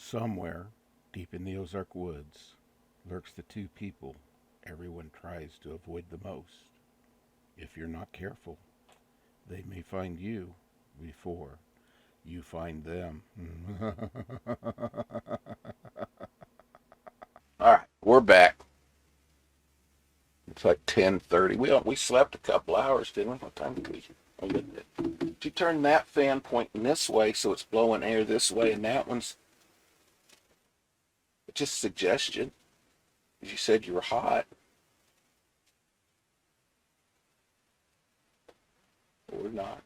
Somewhere, deep in the Ozark woods, lurks the two people everyone tries to avoid the most. If you're not careful, they may find you before you find them. All right, we're back. It's like 10:30. We slept a couple hours, didn't we? What time did we? Did you turn that fan pointing this way so it's blowing air this way, and that one's just suggestion? You said you were hot. Or not.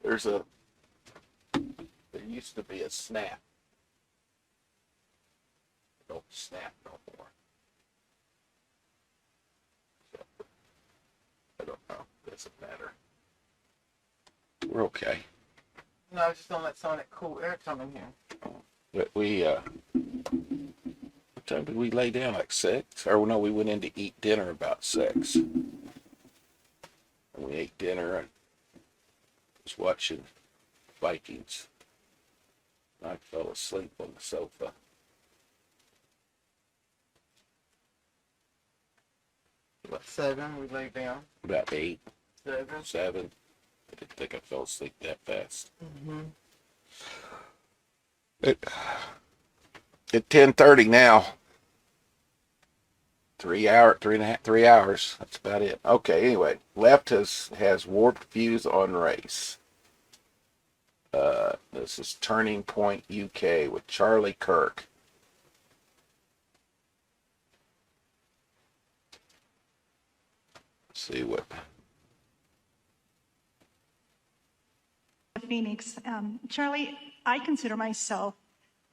There used to be a snap. Don't snap no more. So, I don't know. Doesn't matter. We're okay. No, just don't let some of that cool air come in here. But what time did we lay down? Like 6? Or no, we went in to eat dinner about 6. And we ate dinner and was watching Vikings. I fell asleep on the sofa. About 7, we laid down. About 8. 7. 7. I didn't think I fell asleep that fast. Mm-hmm. At 10:30 now. 3 hours. That's about it. Okay, anyway. Left has warped views on race. This is Turning Point UK with Charlie Kirk. Let's see what. Phoenix. Charlie, I consider myself,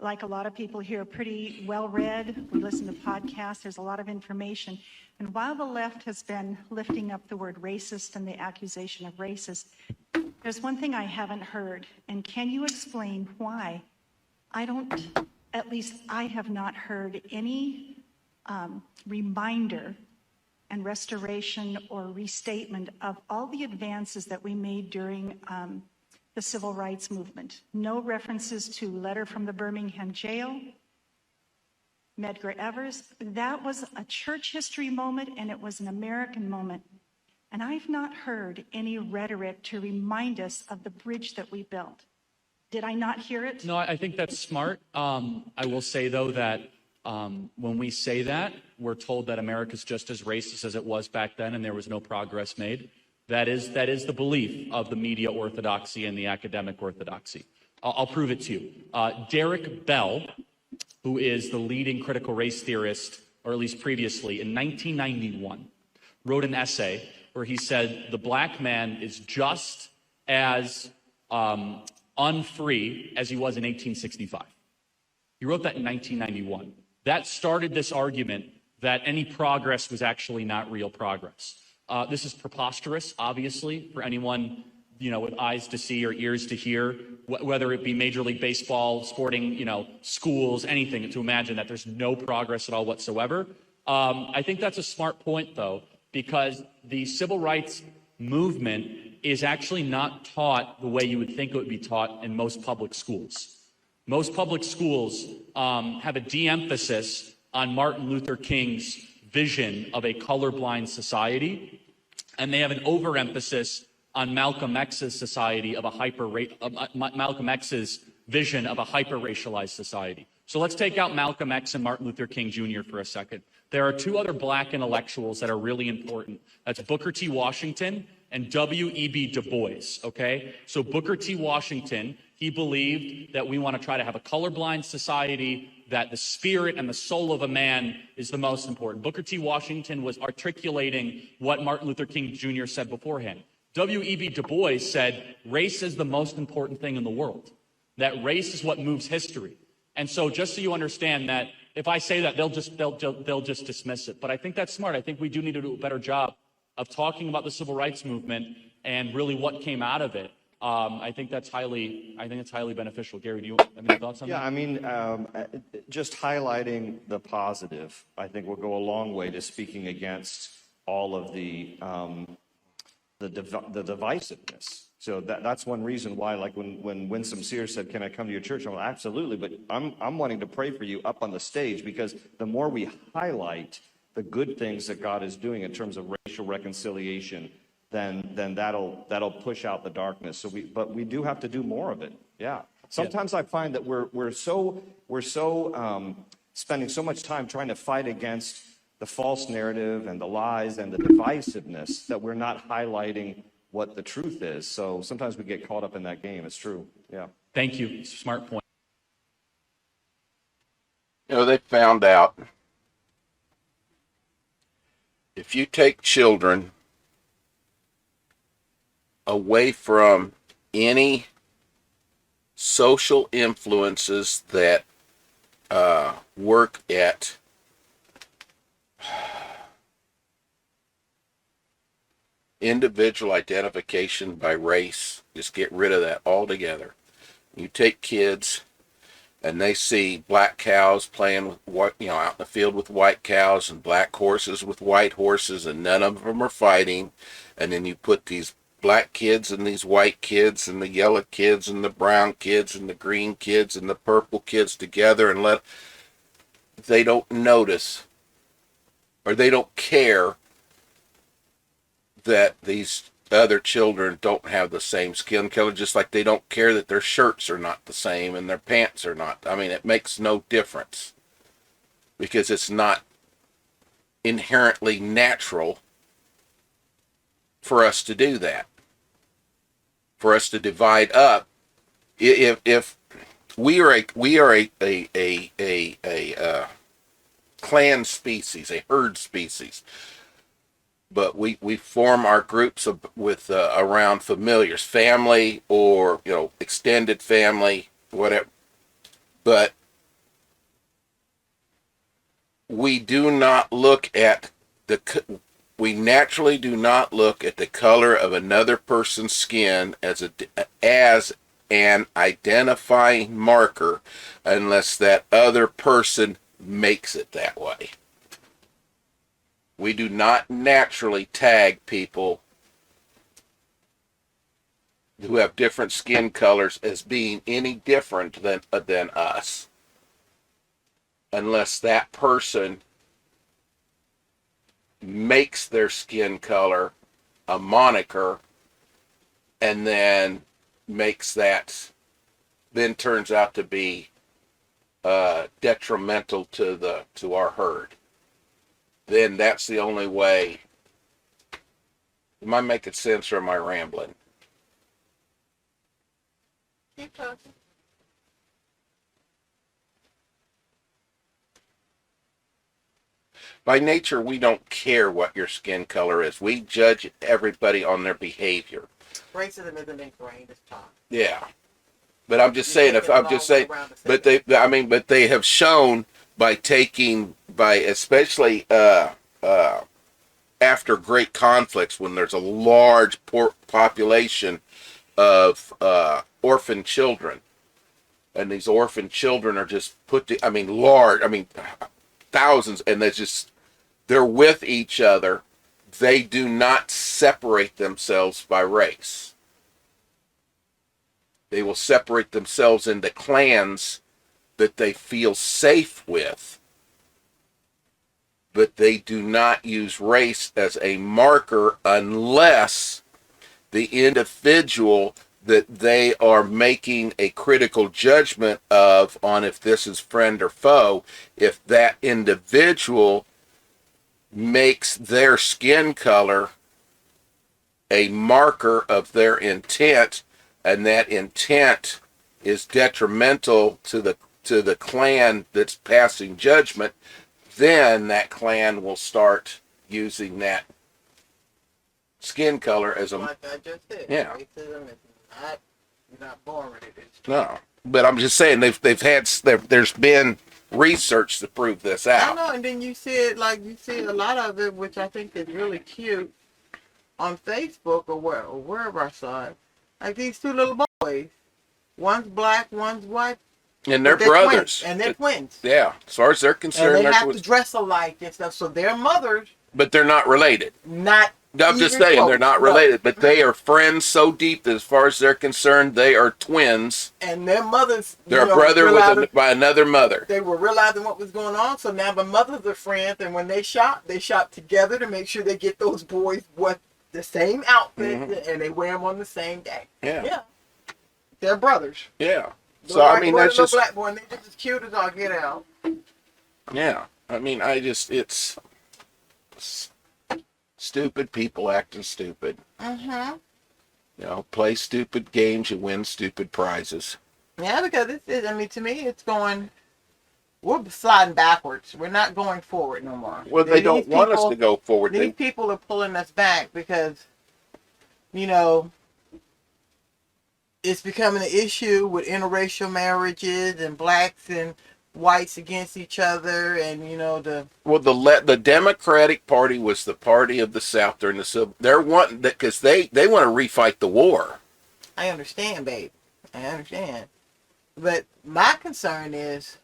like a lot of people here, pretty well-read. We listen to podcasts. There's a lot of information. And while the left has been lifting up the word racist and the accusation of racist, there's one thing I haven't heard. And can you explain why at least I have not heard any reminder and restoration or restatement of all the advances that we made during the civil rights movement? No references to letter from the Birmingham jail, Medgar Evers. That was a church history moment, and it was an American moment. And I've not heard any rhetoric to remind us of the bridge that we built. Did I not hear it? No, I think that's smart. I will say, though, that when we say that, we're told that America's just as racist as it was back then and there was no progress made. That is the belief of the media orthodoxy and the academic orthodoxy. I'll prove it to you. Derek Bell, who is the leading critical race theorist, or at least previously, in 1991, wrote an essay where he said the black man is just as unfree as he was in 1865. He wrote that in 1991. That started this argument that any progress was actually not real progress. This is preposterous, obviously, for anyone, with eyes to see or ears to hear, whether it be Major League Baseball, sporting, schools, anything, to imagine that there's no progress at all whatsoever. I think that's a smart point, though, because the civil rights movement is actually not taught the way you would think it would be taught in most public schools. Most public schools have a de-emphasis on Martin Luther King's vision of a colorblind society, and they have an overemphasis on Malcolm X's society of Malcolm X's vision of a hyper-racialized society. So let's take out Malcolm X and Martin Luther King Jr. for a second. There are two other black intellectuals that are really important. That's Booker T. Washington and W.E.B. Du Bois, okay? So Booker T. Washington, he believed that we want to try to have a colorblind society, that the spirit and the soul of a man is the most important. Booker T. Washington was articulating what Martin Luther King Jr. said beforehand. W.E.B. Du Bois said race is the most important thing in the world, that race is what moves history. And so just so you understand that if I say that, they'll just dismiss it. But I think that's smart. I think we do need to do a better job of talking about the civil rights movement and really what came out of it. I think that's highly beneficial. Gary, do you have any thoughts on that? Yeah, I mean, just highlighting the positive, I think will go a long way to speaking against all of the the divisiveness. So that's one reason why, like when Winsome Sears said, "Can I come to your church?" I'm like, absolutely, but I'm wanting to pray for you up on the stage, because the more we highlight the good things that God is doing in terms of racial reconciliation, then that'll push out the darkness. But we do have to do more of it. Yeah. Sometimes I find that we're so spending so much time trying to fight against the false narrative and the lies and the divisiveness that we're not highlighting what the truth is. So sometimes we get caught up in that game. It's true. Yeah. Thank you. Smart point. You know, they found out if you take children away from any social influences that work at individual identification by race, just get rid of that altogether. You take kids and they see black cows playing with what, out in the field with white cows, and black horses with white horses, and none of them are fighting. And then you put these black kids and these white kids and the yellow kids and the brown kids and the green kids and the purple kids together, and they don't notice, or they don't care that these other children don't have the same skin color, just like they don't care that their shirts are not the same and their pants are not. I mean, it makes no difference, because it's not inherently natural for us to do that, for us to divide up. If we are a clan species, a herd species, but we form our groups with around familiars, family, or extended family, whatever. But we do not look at we naturally do not look at the color of another person's skin as an identifying marker, unless that other person makes it that way. We do not naturally tag people who have different skin colors as being any different than us, unless that person makes their skin color a moniker, and then turns out to be detrimental to our herd. Then that's the only way. Am I making sense, or am I rambling? Keep talking. By nature, we don't care what your skin color is. We judge everybody on their behavior. Racism isn't ingrained, it's taught. Yeah. But I'm just saying, but they have shown especially after great conflicts, when there's a large population of orphan children, and these orphan children are just thousands, and they're with each other. They do not separate themselves by race. They will separate themselves into clans that they feel safe with, but they do not use race as a marker unless the individual that they are making a critical judgment on if this is friend or foe, if that individual makes their skin color a marker of their intent, and that intent is detrimental to the clan that's passing judgment, then that clan will start using that skin color as a... Like I just said, yeah. Racism is not, you're not born with it. No, but I'm just saying there's been research to prove this out. I know, and then you see a lot of it, which I think is really cute, on Facebook or wherever I saw it. Like these two little boys, one's black, one's white, And they're brothers. Twins, and they're twins. Yeah, as far as they're concerned, and they have to dress alike and stuff. So their mothers, but they're not related. not I'm just even saying they're close, not no. related, but they are friends so deep that as far as they're concerned, they are twins. And their mothers, They're a brother by another mother. they were realizing what was going on. So now the mothers are friends, and when they shop together to make sure they get those boys the same outfit, and they wear them on the same day. Yeah. They're brothers. Yeah. Look So I like mean, boy and that's little just black boy, and they just as cute as all get out. yeah. I mean, it's stupid people acting stupid. Mm-hmm. You know, play stupid games, you win stupid prizes. Yeah, because I mean, to me, it's going. We're sliding backwards. We're not going forward no more. Well, they don't want us to go forward. These people are pulling us back because, you know, it's becoming an issue with interracial marriages and blacks and whites against each other, and you know the Democratic Party was the party of the South during the Civil. They're wanting that because they want to refight the war. I understand, babe. I understand, but my concern is,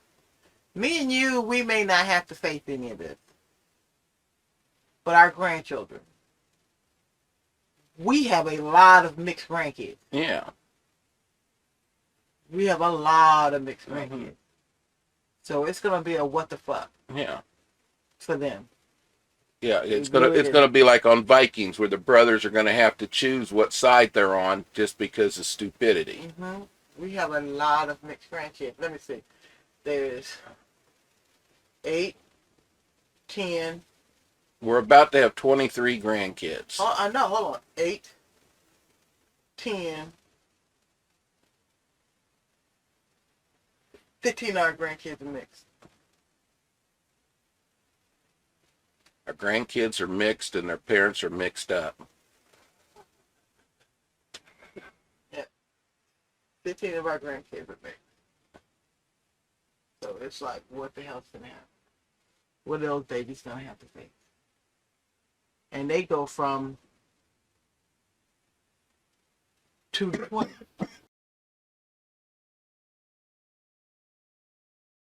me and you, we may not have to face any of this, but our grandchildren. We have a lot of mixed grandkids. Yeah. We have a lot of mixed grandkids. So it's gonna be a what the fuck. Yeah. For them. Yeah, it's gonna be like on Vikings, where the brothers are gonna have to choose what side they're on just because of stupidity. Mm-hmm. We have a lot of mixed grandkids. Let me see. There's 8, 10. We're about to have 23 grandkids. Oh, I know. Hold on. 8, 10, 15 of our grandkids are mixed. Our grandkids are mixed and their parents are mixed up. Yeah. 15 of our grandkids are mixed. So it's like, what the hell's gonna happen? What are those babies gonna have to face? And they go from 2 to 20.